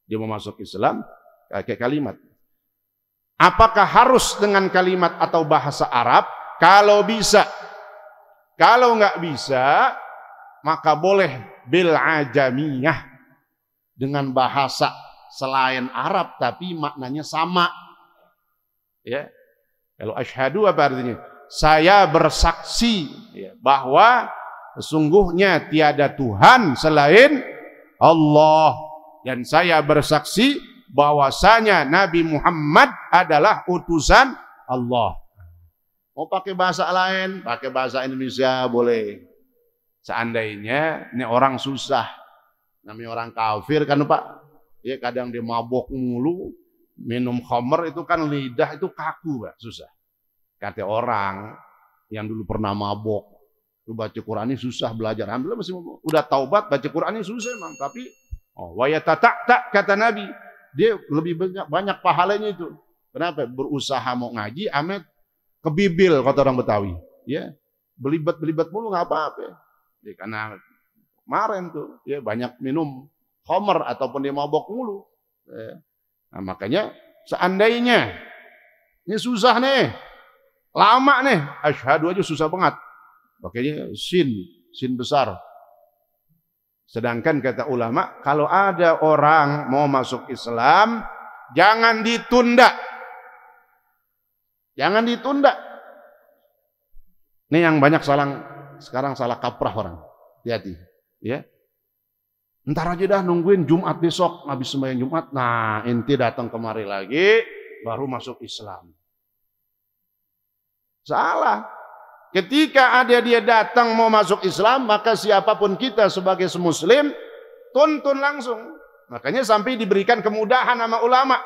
dia mau masuk Islam, pakai kalimat. Apakah harus dengan kalimat atau bahasa Arab? Kalau bisa. Kalau nggak bisa, maka boleh bil ajamiyah dengan bahasa selain Arab tapi maknanya sama. Ya. Kalau asyhadu apa artinya? Saya bersaksi ya, bahwa sesungguhnya tiada Tuhan selain Allah dan saya bersaksi bahwasanya Nabi Muhammad adalah utusan Allah. Mau pakai bahasa lain, pakai bahasa Indonesia boleh. Seandainya ini orang susah, namanya orang kafir kan Pak, ya kadang dia mabok mulu, minum khamr itu kan lidah itu kaku Pak, susah. Kata orang yang dulu pernah mabok, itu baca Quran ini susah belajar. Alhamdulillah masih udah taubat, baca Quran ini susah emang, tapi wa yatata' kata Nabi, dia lebih banyak pahalanya itu. Kenapa? Berusaha mau ngaji, amet kebibil kata orang Betawi, ya belibet mulu nggak apa-apa. Ya, karena kemarin tuh ya banyak minum khamr ataupun dia mabok mulu. Ya. Nah, makanya seandainya ini susah nih, lama nih, asyhadu aja susah banget. Makanya sin besar. Sedangkan kata ulama, kalau ada orang mau masuk Islam, jangan ditunda. Jangan ditunda. Ini yang banyak sekarang salah kaprah orang. Hati-hati. Ya. Ntar aja dah nungguin Jumat besok. Habis sembahyang Jumat. Nah inti datang kemari lagi. Baru masuk Islam. Salah. Ketika ada dia datang mau masuk Islam. Maka siapapun kita sebagai muslim. Tuntun langsung. Makanya sampai diberikan kemudahan sama ulama.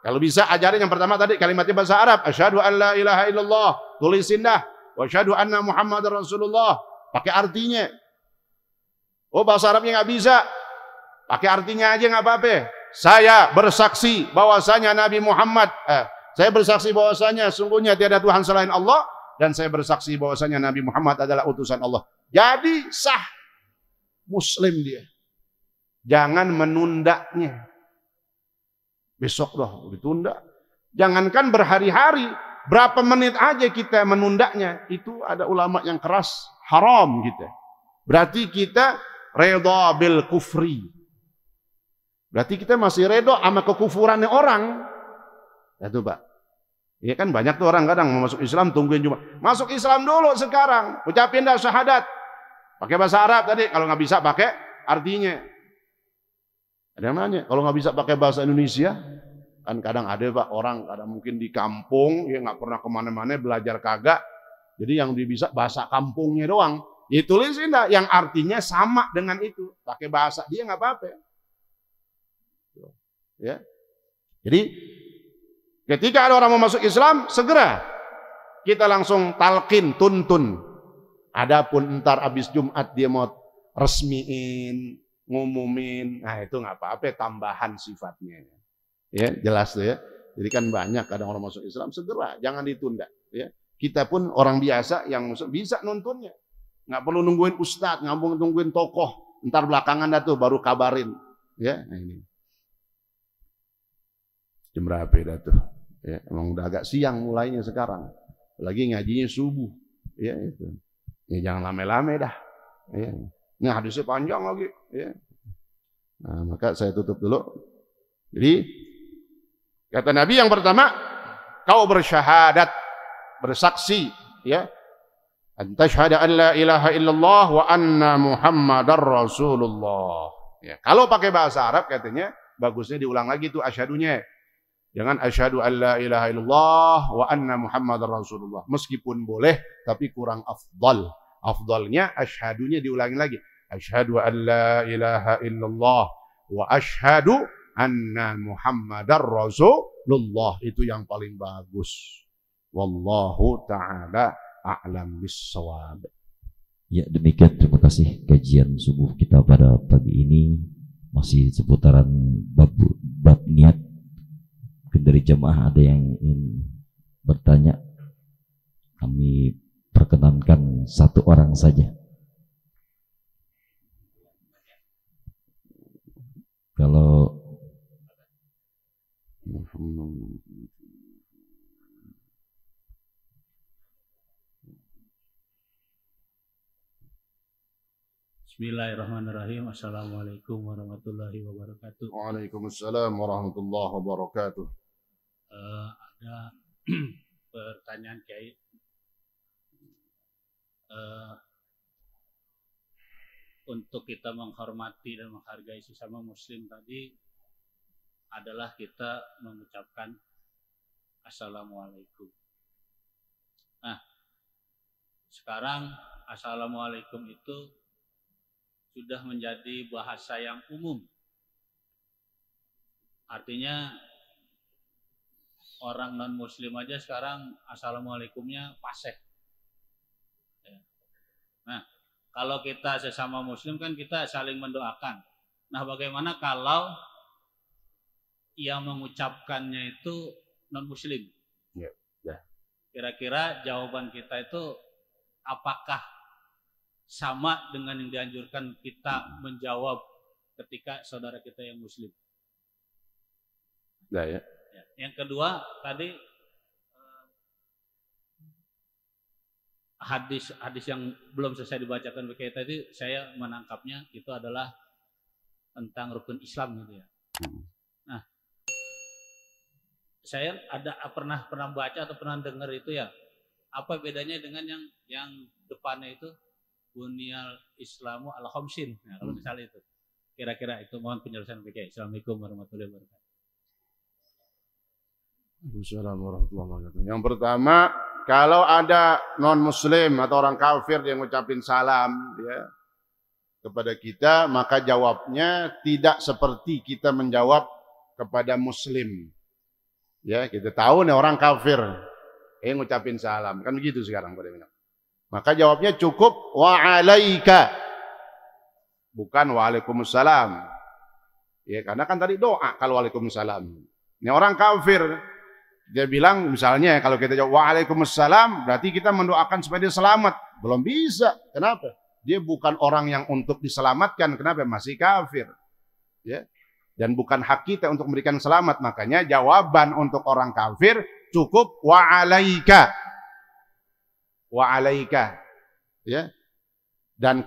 Kalau bisa ajarin yang pertama tadi kalimatnya bahasa Arab. Asyhadu an la ilaha illallah. Tulisin dah. Wa asyhadu anna Muhammadar Rasulullah. Pakai artinya. Oh bahasa Arabnya nggak bisa. Pakai artinya aja nggak apa-apa. Saya bersaksi bahwasanya Nabi Muhammad. Saya bersaksi bahwasanya sungguhnya tiada Tuhan selain Allah. Dan saya bersaksi bahwasanya Nabi Muhammad adalah utusan Allah. Jadi sah. Muslim dia. Jangan menundanya. Besok doh ditunda. Jangankan berhari-hari, berapa menit aja kita menundanya, itu ada ulama yang keras, haram kita. Berarti kita redha bil kufri. Berarti kita masih redha sama kekufurannya orang. Ya tuh Pak. Iya kan banyak tuh orang kadang mau masuk Islam tungguin Jumat. Masuk Islam dulu sekarang, ucapin dah syahadat. Pakai bahasa Arab tadi, kalau nggak bisa pakai artinya. Ada yang nanya, kalau nggak bisa pakai bahasa Indonesia, kan kadang ada Pak orang, kadang mungkin di kampung, ya nggak pernah kemana-mana belajar kagak, jadi yang dia bisa bahasa kampungnya doang, ditulisin dah, yang artinya sama dengan itu, pakai bahasa dia nggak apa-apa. Ya, jadi ketika ada orang mau masuk Islam, segera kita langsung talqin, tuntun. Adapun ntar abis Jumat dia mau resmiin, ngumumin, nah itu nggak apa-apa, tambahan sifatnya, ya jelas tuh ya. Jadi kan banyak kadang orang masuk Islam segera, jangan ditunda. Ya kita pun orang biasa yang bisa nuntunnya, nggak perlu nungguin ustadz, nggak perlu nungguin tokoh, ntar belakangan dah tuh baru kabarin. Ya nah ini jam berapa dah tuh? Ya emang udah agak siang mulainya sekarang, lagi ngajinya subuh. Ya itu, ya jangan lame-lame dah. Ya. Nah hadisnya panjang lagi, ya. Nah, maka saya tutup dulu. Jadi kata Nabi yang pertama, kau bersyahadat, bersaksi, ya. Antashhada an la ilaha illallah wa anna Muhammadar Rasulullah. Ya. Kalau pakai bahasa Arab katanya bagusnya diulang lagi tuh asyadunya. Jangan asyhadu an la ilaha illallah wa anna muhammadar rasulullah. Meskipun boleh, tapi kurang afdal. Afdalnya asyhadunya diulangi lagi. Asyhadu an la ilaha illallah wa asyhadu anna muhammadar rasulullah. Itu yang paling bagus. Wallahu ta'ala a'lam bis-shawab. Ya, demikian, terima kasih kajian subuh kita pada pagi ini. Masih seputaran bab niat. Mungkin dari jemaah ada yang ingin bertanya. Kami perkenankan satu orang saja. Kalau Bismillahirrahmanirrahim. Assalamualaikum warahmatullahi wabarakatuh. Waalaikumsalam warahmatullahi wabarakatuh. Ada pertanyaan Kiai. Untuk kita menghormati dan menghargai sesama muslim tadi adalah kita mengucapkan Assalamualaikum. Nah, sekarang Assalamualaikum itu sudah menjadi bahasa yang umum. Artinya orang non-muslim aja sekarang Assalamualaikumnya fasih. Nah, kalau kita sesama muslim kan kita saling mendoakan. Nah, bagaimana kalau yang mengucapkannya itu non-muslim? Ya. Kira-kira jawaban kita itu apakah sama dengan yang dianjurkan kita menjawab ketika saudara kita yang muslim? Ya. Yang kedua tadi hadis yang belum selesai dibacakan BK tadi, saya menangkapnya itu adalah tentang rukun Islam gitu ya. Nah, saya pernah baca atau pernah dengar itu ya. Apa bedanya dengan yang depannya itu Bunyal Islamu ala khamsin. Nah, kalau misalnya itu, kira-kira itu mohon penjelasan BK. Assalamualaikum warahmatullahi wabarakatuh. Assalamualaikum warahmatullahi wabarakatuh. Yang pertama, kalau ada non-muslim atau orang kafir yang ngucapin salam ya kepada kita, maka jawabnya tidak seperti kita menjawab kepada muslim. Ya, kita tahu nih orang kafir ngucapin salam. Kan begitu sekarang pada bilang. Maka jawabnya cukup wa'alaika. Bukan waalaikumsalam. Ya, karena kan tadi doa kalau waalaikumsalam. Ini orang kafir. Dia bilang misalnya kalau kita jawab waalaikumsalam, berarti kita mendoakan supaya dia selamat. Belum bisa. Kenapa? Dia bukan orang yang untuk diselamatkan. Kenapa? Masih kafir. Ya. Dan bukan hak kita untuk memberikan selamat. Makanya jawaban untuk orang kafir cukup wa'alaika. Wa'alaika. Ya. Dan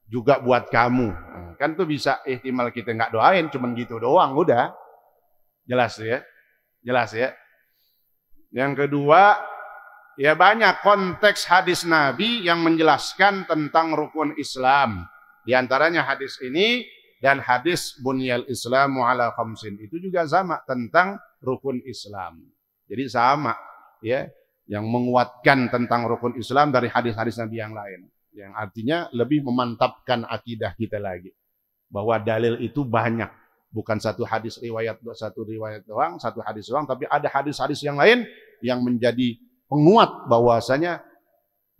juga buat kamu. Kan tuh bisa ihtimal kita nggak doain, cuman gitu doang, udah. Jelas ya? Jelas ya? Yang kedua, ya banyak konteks hadis Nabi yang menjelaskan tentang rukun Islam. Di antaranya hadis ini dan hadis Bunyal Islamu ala khamsin. Itu juga sama tentang rukun Islam. Jadi sama ya, yang menguatkan tentang rukun Islam dari hadis-hadis Nabi yang lain. Yang artinya lebih memantapkan akidah kita lagi. Bahwa dalil itu banyak. Bukan satu hadis riwayat doang, satu hadis doang, tapi ada hadis-hadis yang lain yang menjadi penguat bahwasanya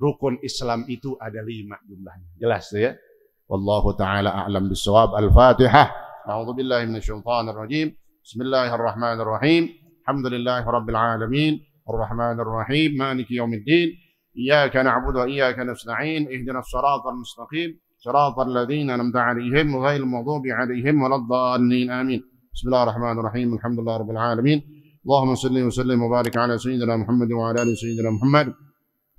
rukun Islam itu ada 5 jumlahnya. Jelas ya? Wallahu ta'ala a'lam bis-shawab. Al-Fatihah. A'udzubillahi minasyaitonir rajim. Bismillahirrahmanirrahim. Alhamdulillahi rabbil alamin. Ar-Rahmanir Rahim. Maliki yaumiddin. Iyyaka na'budu wa iyyaka nasta'in. Ihdinas shiratal mustaqim. صراط الذين أنعمت عليهم غير المغضوب عليهم ولا الضالين آمين. بسم الله الرحمن الرحيم. الحمد لله رب العالمين. اللهم صل وسلم وبارك على سيدنا محمد وعلى آل سيدنا محمد.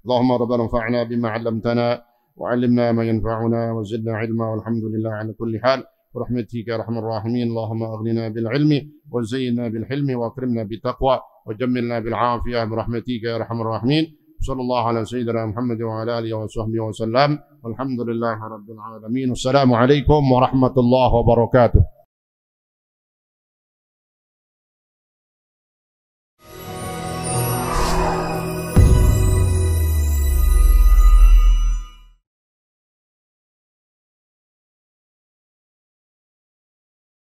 اللهم ربنا انفعنا بما علمتنا وعلمنا ما ينفعنا وزدنا علما والحمد لله على كل حال برحمتك يا أرحم الراحمين. اللهم أغننا بالعلم وزينا بالحلم وأكرمنا بالتقوى وجملنا بالعافية برحمتك يا أرحم الراحمين. صلى الله على سيدنا محمد وعلى آله وصحبه وسلم والحمد لله رب العالمين. والسلام عليكم ورحمة الله وبركاته.